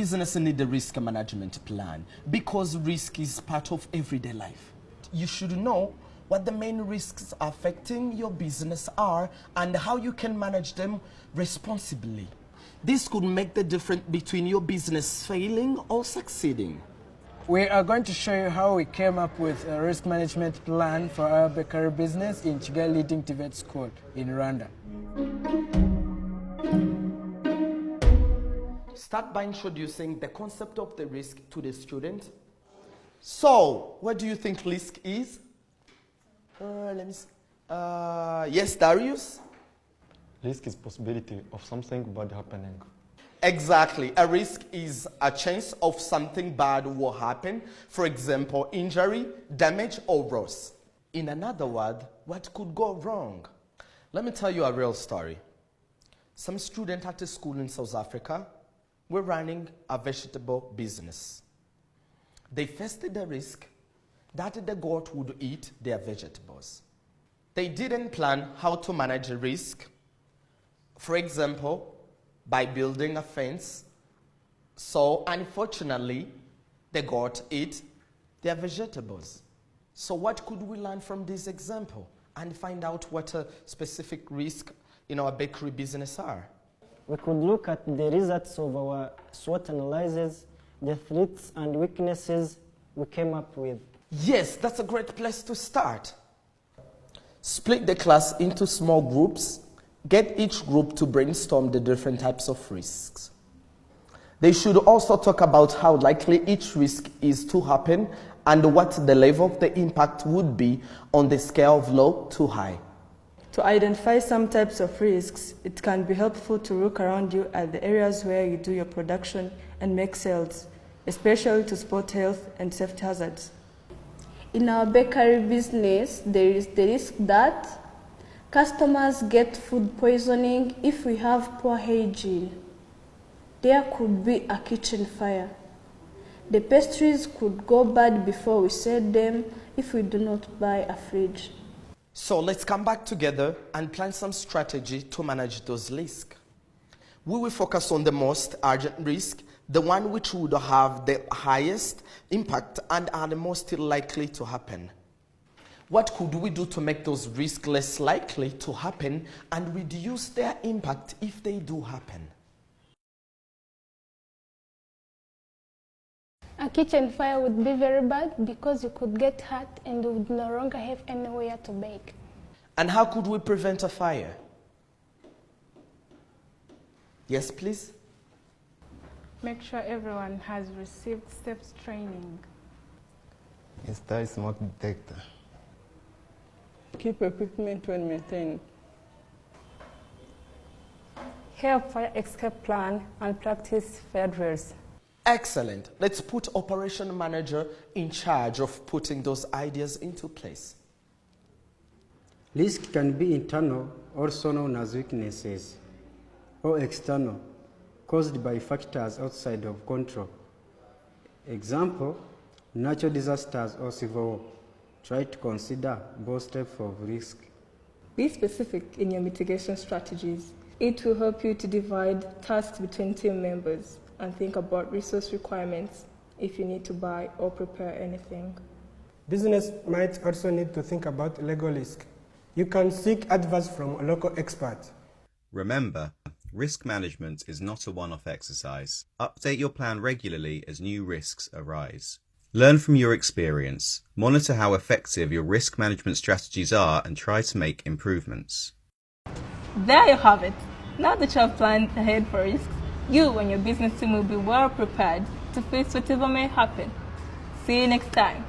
business need a risk management plan because risk is part of everyday life. You should know what the main risks affecting your business are and how you can manage them responsibly. This could make the difference between your business failing or succeeding. We are going to show you how we came up with a risk management plan for our bakery business in Kigali Leading TVET School in Rwanda. Start by introducing the concept of the risk to the student. So, what do you think risk is? Let me see. Yes, Darius? Risk is possibility of something bad happening. Exactly. A risk is a chance of something bad will happen. For example, injury, damage, or loss. In another word, what could go wrong? Let me tell you a real story. Some students at a school in South Africa were running a vegetable business. They faced the risk that the goat would eat their vegetables. They didn't plan how to manage the risk. For example, by building a fence. So unfortunately, the goat ate their vegetables. So what could we learn from this example and find out what a specific risk in our bakery business are? We could look at the results of our SWOT analysis, the threats and weaknesses we came up with. Yes, that's a great place to start. Split the class into small groups. Get each group to brainstorm the different types of risks. They should also talk about how likely each risk is to happen and what the level of the impact would be on the scale of low to high. To identify some types of risks, it can be helpful to look around you at the areas where you do your production and make sales, especially to spot health and safety hazards. In our bakery business, there is the risk that customers get food poisoning if we have poor hygiene. There could be a kitchen fire. The pastries could go bad before we sell them if we do not buy a fridge. So let's come back together and plan some strategy to manage those risks. We will focus on the most urgent risk, the one which would have the highest impact and are the most likely to happen. What could we do to make those risks less likely to happen and reduce their impact if they do happen? A kitchen fire would be very bad because you could get hurt and you would no longer have anywhere to bake. And how could we prevent a fire? Yes, please? Make sure everyone has received STEPS training. Install smoke detector. Keep equipment well maintained. Have fire escape plan and practice fire drills. Excellent. Let's put operation manager in charge of putting those ideas into place. Risk can be internal, also known as weaknesses, or external, caused by factors outside of control. Example, natural disasters or civil war. Try to consider both types of risk. Be specific in your mitigation strategies. It will help you to divide tasks between team members and think about resource requirements if you need to buy or prepare anything. Business might also need to think about legal risk. You can seek advice from a local expert. Remember, risk management is not a one-off exercise. Update your plan regularly as new risks arise. Learn from your experience, monitor how effective your risk management strategies are and try to make improvements. There you have it. Now that you have planned ahead for risks, you and your business team will be well prepared to face whatever may happen. See you next time.